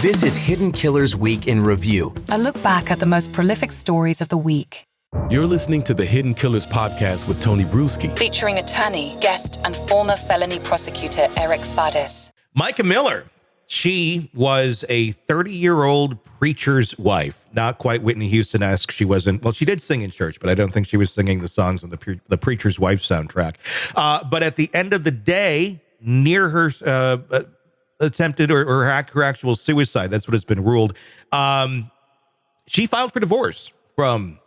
This is Hidden Killers Week in Review. A look back at the most prolific stories of the week. You're listening to the Hidden Killers podcast with Tony Brueski. Featuring attorney, guest, and former felony prosecutor Eric Faddis. Mica Miller. She was a 30-year-old preacher's wife. Not quite Whitney Houston-esque. She wasn't. Well, she did sing in church, but I don't think she was singing the songs on the Preacher's Wife soundtrack. But at the end of the day, near her attempted or her actual suicide, that's what has been ruled, she filed for divorce from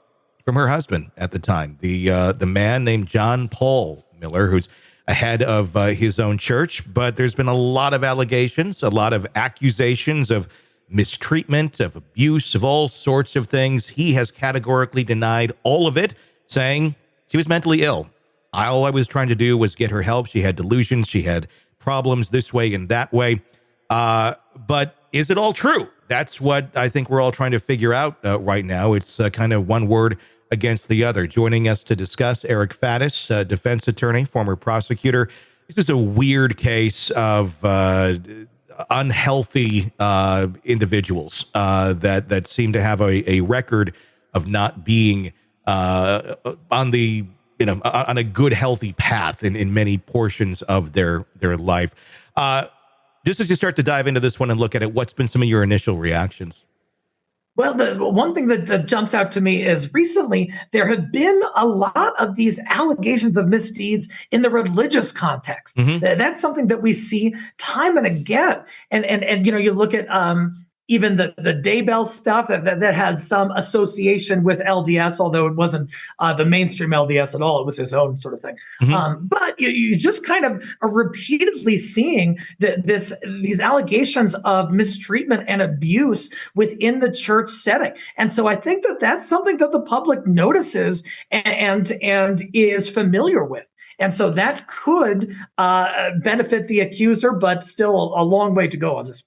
her husband at the time, the man named John Paul Miller, who's ahead of his own church. But there's been a lot of allegations, a lot of accusations of mistreatment, of abuse, of all sorts of things. He has categorically denied all of it, saying she was mentally ill. All I was trying to do was get her help. She had delusions. She had problems this way and that way. But is it all true? That's what I think we're all trying to figure out right now. It's kind of one word against the other. Joining us to discuss, Eric Faddis, defense attorney, former prosecutor. This is a weird case of unhealthy individuals that seem to have a record of not being on a good, healthy path in many portions of their life. Just as you start to dive into this one and look at it, what's been some of your initial reactions? Well, the one thing that jumps out to me is recently there have been a lot of these allegations of misdeeds in the religious context. Mm-hmm. That's something that we see time and again. And you look at even the Daybell stuff that had some association with LDS, although it wasn't the mainstream LDS at all. It was his own sort of thing. Mm-hmm. But you just kind of are repeatedly seeing these allegations of mistreatment and abuse within the church setting. And so I think that's something that the public notices and is familiar with. And so that could benefit the accuser, but still a long way to go on this.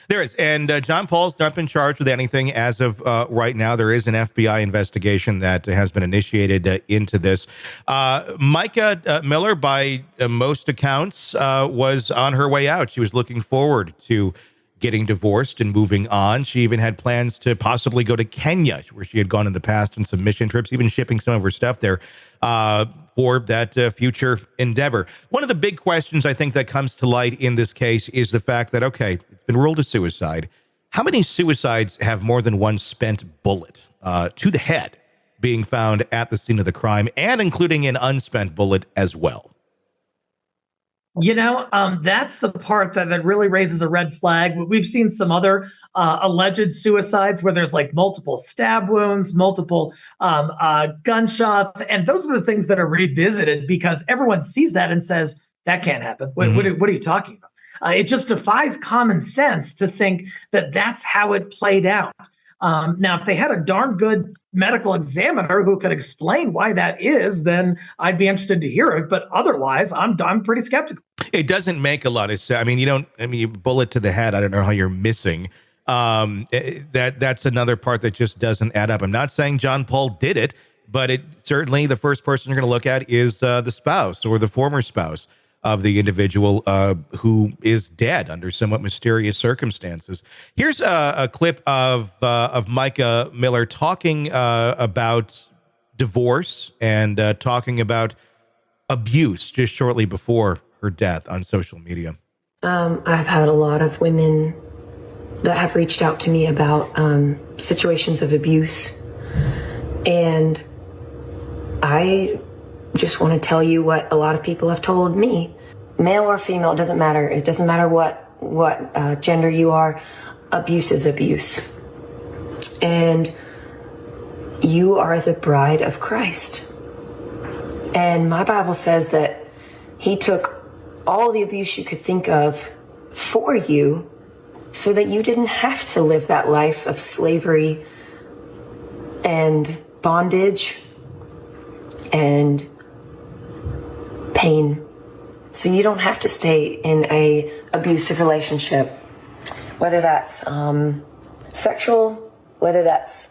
There is. And John Paul's not been charged with anything as of right now. There is an FBI investigation that has been initiated into this. Mica Miller, by most accounts, was on her way out. She was looking forward to getting divorced and moving on. She even had plans to possibly go to Kenya, where she had gone in the past on some mission trips, even shipping some of her stuff there for that future endeavor. One of the big questions I think that comes to light in this case is the fact that, okay, it's been ruled a suicide. How many suicides have more than one spent bullet to the head being found at the scene of the crime, and including an unspent bullet as well? That's the part that really raises a red flag. We've seen some other alleged suicides where there's like multiple stab wounds, multiple gunshots. And those are the things that are revisited because everyone sees that and says, that can't happen. What are you talking about? It just defies common sense to think that that's how it played out. Now, if they had a darn good medical examiner who could explain why that is, then I'd be interested to hear it. But otherwise, I'm pretty skeptical. It doesn't make a lot of sense. I mean, bullet to the head. I don't know how you're missing. That's another part that just doesn't add up. I'm not saying John Paul did it, but it certainly the first person you're going to look at is the spouse or the former spouse of the individual who is dead under somewhat mysterious circumstances. Here's a clip of Mica Miller talking about divorce and talking about abuse just shortly before her death on social media. I've had a lot of women that have reached out to me about situations of abuse. And I just want to tell you what a lot of people have told me. Male or female, it doesn't matter. It doesn't matter what gender you are. Abuse is abuse. And you are the bride of Christ. And my Bible says that he took all the abuse you could think of for you so that you didn't have to live that life of slavery and bondage and pain. So you don't have to stay in a abusive relationship, whether that's sexual, whether that's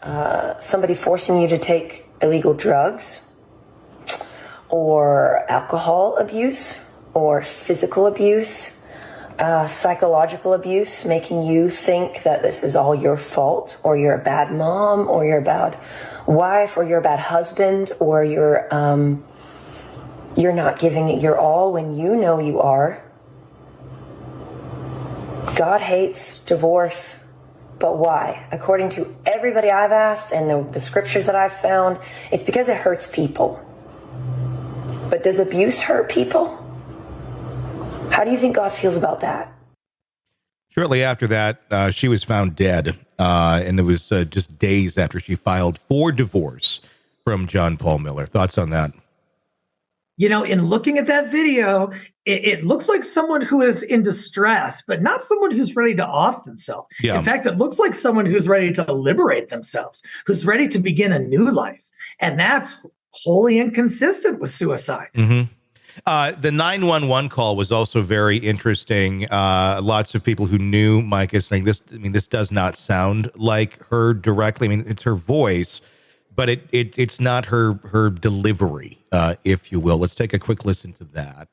somebody forcing you to take illegal drugs or alcohol abuse or physical abuse. psychological abuse, making you think that this is all your fault, or you're a bad mom, or you're a bad wife, or you're a bad husband, or you're not giving it your all when you know you are. God hates divorce, but why? According to everybody I've asked and the scriptures that I've found, it's because it hurts people. But does abuse hurt people? How do you think God feels about that? Shortly after that, she was found dead, and it was just days after she filed for divorce from John Paul Miller. Thoughts on that? You know, in looking at that video, it looks like someone who is in distress, but not someone who's ready to off themselves. Yeah. In fact, it looks like someone who's ready to liberate themselves, who's ready to begin a new life. And that's wholly inconsistent with suicide. Mm-hmm. The 911 call was also very interesting. Lots of people who knew Mica saying this. I mean, this does not sound like her directly. I mean, it's her voice, but it's not her delivery, if you will. Let's take a quick listen to that.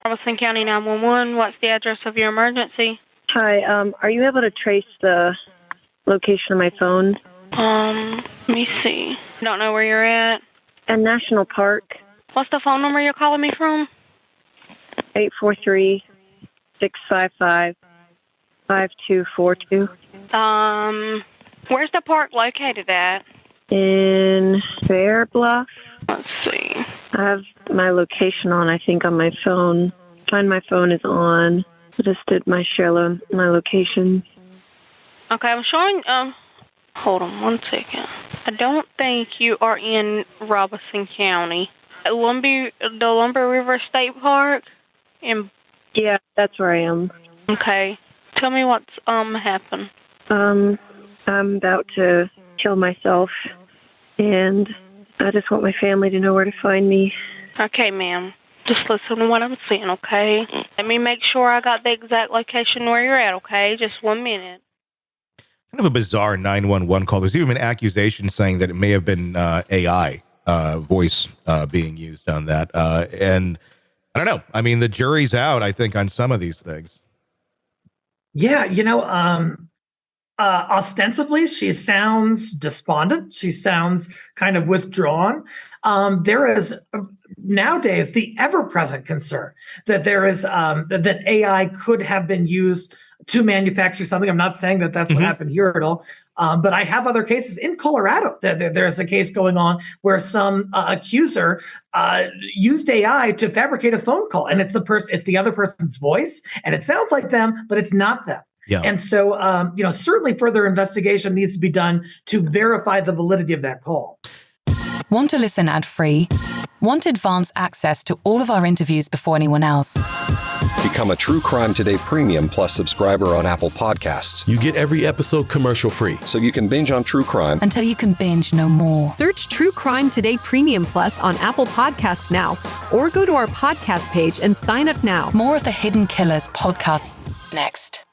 Robinson County 911. What's the address of your emergency? Hi. Are you able to trace the location of my phone? Let me see. Don't know where you're at. And National Park. What's the phone number you're calling me from? 843-655-5242. Where's the park located at? In Fair Bluff. Let's see. I have my location on, I think, on my phone. Find My Phone is on. I just did my location. Okay, I'm showing, hold on one second. I don't think you are in Robeson County. The Lumber River State Park? Yeah, that's where I am. Okay. Tell me what's, happened. I'm about to kill myself, and I just want my family to know where to find me. Okay, ma'am. Just listen to what I'm saying, okay? Let me make sure I got the exact location where you're at, okay? Just 1 minute. Kind of a bizarre 911 call. There's even an accusation saying that it may have been AI voice being used on that. And I don't know. I mean, the jury's out, I think, on some of these things. Yeah, you know, ostensibly, she sounds despondent. She sounds kind of withdrawn. There is nowadays the ever-present concern that there is that AI could have been used to manufacture something. I'm not saying that that's what happened here at all, but I have other cases in Colorado. There's a case going on where some accuser used AI to fabricate a phone call, and it's the other person's voice, and it sounds like them, but it's not them. Yeah. And so, certainly further investigation needs to be done to verify the validity of that call. Want to listen ad-free? Want advanced access to all of our interviews before anyone else? Become a True Crime Today Premium Plus subscriber on Apple Podcasts. You get every episode commercial free. So you can binge on true crime Until you can binge no more. Search True Crime Today Premium Plus on Apple Podcasts now, or go to our podcast page and sign up now. More of the Hidden Killers podcast next.